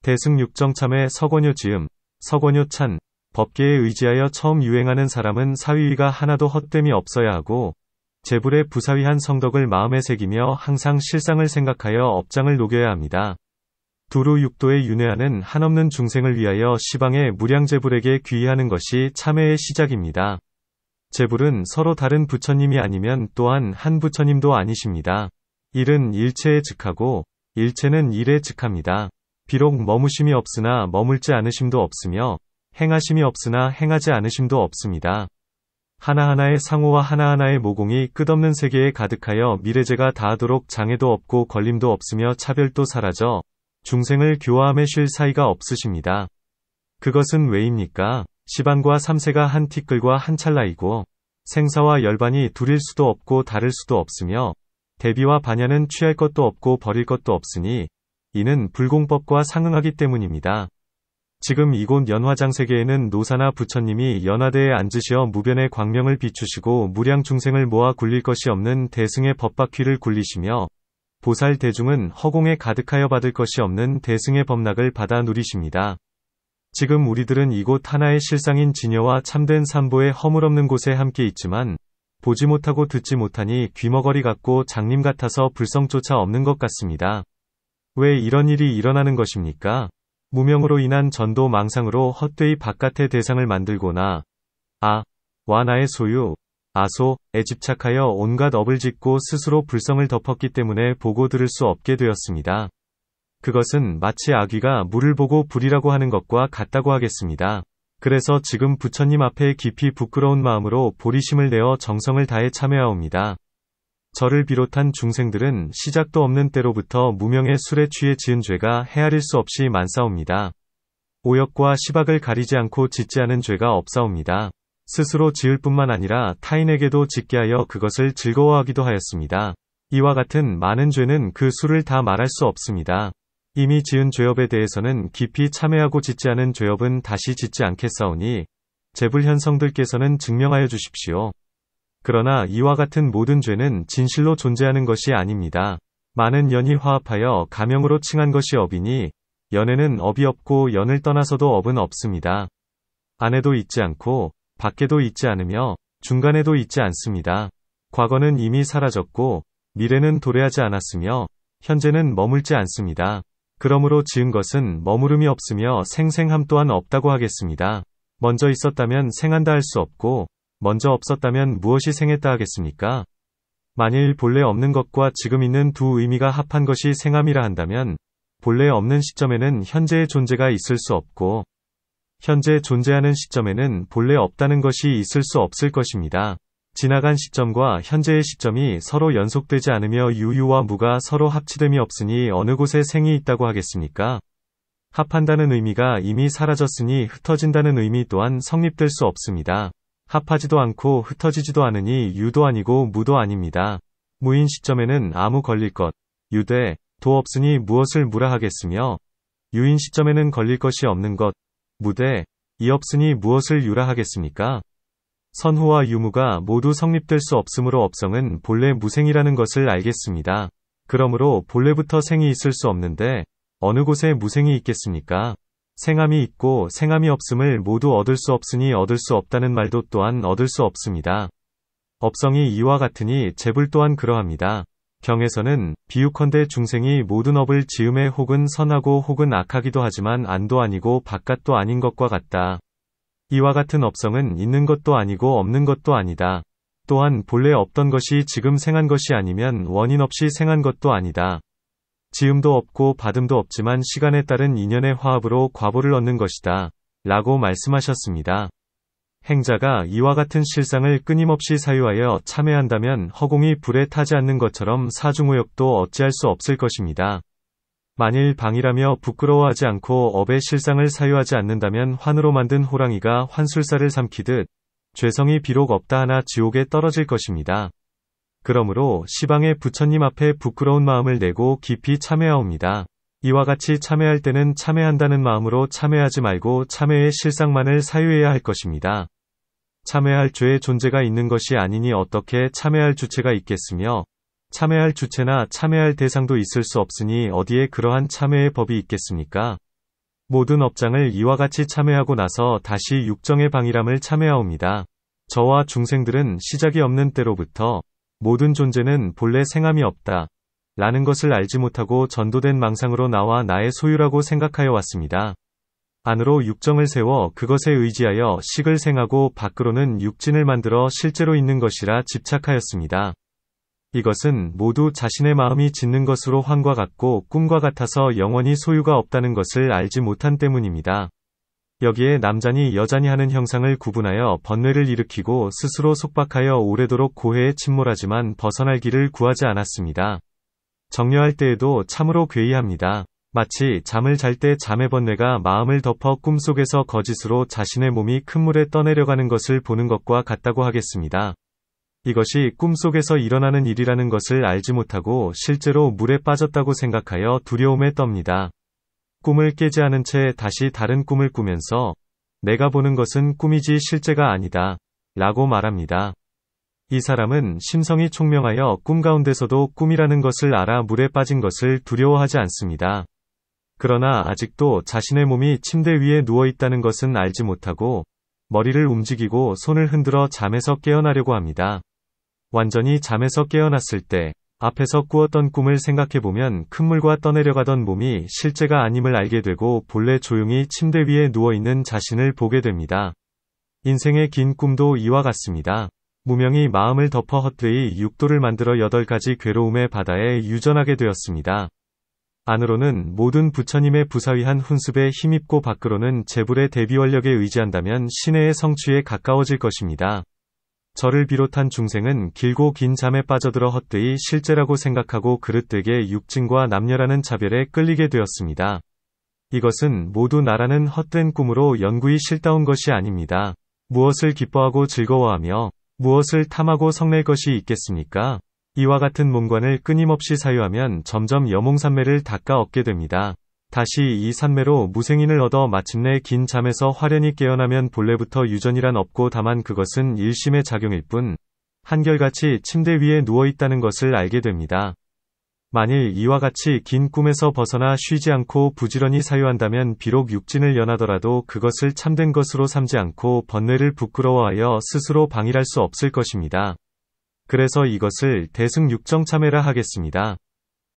대승육정참의 서권효 지음, 서권효 찬, 법계에 의지하여 처음 유행하는 사람은 사위위가 하나도 헛됨이 없어야 하고 재불에 부사위한 성덕을 마음에 새기며 항상 실상을 생각하여 업장을 녹여야 합니다. 두루 육도에 윤회하는 한없는 중생을 위하여 시방의 무량재불에게 귀의하는 것이 참회의 시작입니다. 재불은 서로 다른 부처님이 아니면 또한 한 부처님도 아니십니다. 일은 일체에 즉하고 일체는 일에 즉합니다. 비록 머무심이 없으나 머물지 않으심도 없으며 행하심이 없으나 행하지 않으심도 없습니다. 하나하나의 상호와 하나하나의 모공이 끝없는 세계에 가득하여 미래제가 다하도록 장애도 없고 걸림도 없으며 차별도 사라져 중생을 교화함에 쉴 사이가 없으십니다. 그것은 왜입니까? 시반과 삼세가 한 티끌과 한 찰나이고 생사와 열반이 둘일 수도 없고 다를 수도 없으며 대비와 반야는 취할 것도 없고 버릴 것도 없으니 이는 불공법과 상응하기 때문입니다. 지금 이곳 연화장세계에는 노사나 부처님이 연화대에 앉으시어 무변의 광명을 비추시고 무량 중생을 모아 굴릴 것이 없는 대승의 법바퀴를 굴리시며 보살 대중은 허공에 가득하여 받을 것이 없는 대승의 법락을 받아 누리십니다. 지금 우리들은 이곳 하나의 실상인 진여와 참된 삼보의 허물없는 곳에 함께 있지만 보지 못하고 듣지 못하니 귀머거리 같고 장님 같아서 불성조차 없는 것 같습니다. 왜 이런 일이 일어나는 것입니까? 무명으로 인한 전도 망상으로 헛되이 바깥의 대상을 만들거나 와 나의 소유, 아소에 집착하여 온갖 업을 짓고 스스로 불성을 덮었기 때문에 보고 들을 수 없게 되었습니다. 그것은 마치 아귀가 물을 보고 불이라고 하는 것과 같다고 하겠습니다. 그래서 지금 부처님 앞에 깊이 부끄러운 마음으로 보리심을 내어 정성을 다해 참여하옵니다. 저를 비롯한 중생들은 시작도 없는 때로부터 무명의 술에 취해 지은 죄가 헤아릴 수 없이 많사옵니다. 오역과 시박을 가리지 않고 짓지 않은 죄가 없사옵니다. 스스로 지을 뿐만 아니라 타인에게도 짓게 하여 그것을 즐거워하기도 하였습니다. 이와 같은 많은 죄는 그 수를 다 말할 수 없습니다. 이미 지은 죄업에 대해서는 깊이 참회하고 짓지 않은 죄업은 다시 짓지 않겠사오니 재불현성들께서는 증명하여 주십시오. 그러나 이와 같은 모든 죄는 진실로 존재하는 것이 아닙니다. 많은 연이 화합하여 가명으로 칭한 것이 업이니 연에는 업이 없고 연을 떠나서도 업은 없습니다. 안에도 있지 않고 밖에도 있지 않으며 중간에도 있지 않습니다. 과거는 이미 사라졌고 미래는 도래하지 않았으며 현재는 머물지 않습니다. 그러므로 지은 것은 머무름이 없으며 생생함 또한 없다고 하겠습니다. 먼저 있었다면 생한다 할 수 없고 먼저 없었다면 무엇이 생했다 하겠습니까? 만일 본래 없는 것과 지금 있는 두 의미가 합한 것이 생함이라 한다면 본래 없는 시점에는 현재의 존재가 있을 수 없고 현재 존재하는 시점에는 본래 없다는 것이 있을 수 없을 것입니다. 지나간 시점과 현재의 시점이 서로 연속되지 않으며 유유와 무가 서로 합치됨이 없으니 어느 곳에 생이 있다고 하겠습니까? 합한다는 의미가 이미 사라졌으니 흩어진다는 의미 또한 성립될 수 없습니다. 합하지도 않고 흩어지지도 않으니 유도 아니고 무도 아닙니다. 무인 시점에는 아무 걸릴 것, 유대, 도 없으니 무엇을 무라 하겠으며 유인 시점에는 걸릴 것이 없는 것, 무대, 이 없으니 무엇을 유라 하겠습니까? 선후와 유무가 모두 성립될 수 없으므로 업성은 본래 무생이라는 것을 알겠습니다. 그러므로 본래부터 생이 있을 수 없는데 어느 곳에 무생이 있겠습니까? 생함이 있고 생함이 없음을 모두 얻을 수 없으니 얻을 수 없다는 말도 또한 얻을 수 없습니다. 업성이 이와 같으니 재불 또한 그러합니다. 경에서는 비유컨대 중생이 모든 업을 지음에 혹은 선하고 혹은 악하기도 하지만 안도 아니고 바깥도 아닌 것과 같다. 이와 같은 업성은 있는 것도 아니고 없는 것도 아니다. 또한 본래 없던 것이 지금 생한 것이 아니면 원인 없이 생한 것도 아니다. 지음도 없고 받음도 없지만 시간에 따른 인연의 화합으로 과보를 얻는 것이다. 라고 말씀하셨습니다. 행자가 이와 같은 실상을 끊임없이 사유하여 참회한다면 허공이 불에 타지 않는 것처럼 사중오역도 어찌할 수 없을 것입니다. 만일 방이라며 부끄러워하지 않고 업의 실상을 사유하지 않는다면 환으로 만든 호랑이가 환술사를 삼키듯 죄성이 비록 없다 하나 지옥에 떨어질 것입니다. 그러므로 시방의 부처님 앞에 부끄러운 마음을 내고 깊이 참회하옵니다. 이와 같이 참회할 때는 참회한다는 마음으로 참회하지 말고 참회의 실상만을 사유해야 할 것입니다. 참회할 죄의 존재가 있는 것이 아니니 어떻게 참회할 주체가 있겠으며 참회할 주체나 참회할 대상도 있을 수 없으니 어디에 그러한 참회의 법이 있겠습니까? 모든 업장을 이와 같이 참회하고 나서 다시 육정의 방일함을 참회하옵니다. 저와 중생들은 시작이 없는 때로부터 모든 존재는 본래 생함이 없다 라는 것을 알지 못하고 전도된 망상으로 나와 나의 소유라고 생각하여 왔습니다. 안으로 육정을 세워 그것에 의지하여 식을 생하고 밖으로는 육진을 만들어 실제로 있는 것이라 집착하였습니다. 이것은 모두 자신의 마음이 짓는 것으로 환과 같고 꿈과 같아서 영원히 소유가 없다는 것을 알지 못한 때문입니다. 여기에 남자니 여자니 하는 형상을 구분하여 번뇌를 일으키고 스스로 속박하여 오래도록 고해에 침몰하지만 벗어날 길을 구하지 않았습니다. 정려할 때에도 참으로 괴이합니다. 마치 잠을 잘 때 잠의 번뇌가 마음을 덮어 꿈속에서 거짓으로 자신의 몸이 큰 물에 떠내려가는 것을 보는 것과 같다고 하겠습니다. 이것이 꿈속에서 일어나는 일이라는 것을 알지 못하고 실제로 물에 빠졌다고 생각하여 두려움에 떱니다. 꿈을 깨지 않은 채 다시 다른 꿈을 꾸면서 내가 보는 것은 꿈이지 실제가 아니다 라고 말합니다. 이 사람은 심성이 총명하여 꿈 가운데서도 꿈이라는 것을 알아 물에 빠진 것을 두려워하지 않습니다. 그러나 아직도 자신의 몸이 침대 위에 누워 있다는 것은 알지 못하고 머리를 움직이고 손을 흔들어 잠에서 깨어나려고 합니다. 완전히 잠에서 깨어났을 때 앞에서 꾸었던 꿈을 생각해보면 큰 물과 떠내려가던 몸이 실제가 아님을 알게 되고 본래 조용히 침대 위에 누워있는 자신을 보게 됩니다. 인생의 긴 꿈도 이와 같습니다. 무명이 마음을 덮어 헛되이 육도를 만들어 8가지 괴로움의 바다에 유전하게 되었습니다. 안으로는 모든 부처님의 부사위한 훈습에 힘입고 밖으로는 재불의 대비원력에 의지한다면 신의 성취에 가까워질 것입니다. 저를 비롯한 중생은 길고 긴 잠에 빠져들어 헛되이 실제라고 생각하고 그릇되게 육진과 남녀라는 차별에 끌리게 되었습니다. 이것은 모두 나라는 헛된 꿈으로 연구히 실다운 것이 아닙니다. 무엇을 기뻐하고 즐거워하며 무엇을 탐하고 성낼 것이 있겠습니까? 이와 같은 몸관을 끊임없이 사유하면 점점 여몽산매를 닦아 얻게 됩니다. 다시 이 산매로 무생인을 얻어 마침내 긴 잠에서 화련히 깨어나면 본래부터 유전이란 없고 다만 그것은 일심의 작용일 뿐 한결같이 침대 위에 누워있다는 것을 알게 됩니다. 만일 이와 같이 긴 꿈에서 벗어나 쉬지 않고 부지런히 사유한다면 비록 육진을 연하더라도 그것을 참된 것으로 삼지 않고 번뇌를 부끄러워하여 스스로 방일할 수 없을 것입니다. 그래서 이것을 대승육정참회라 하겠습니다.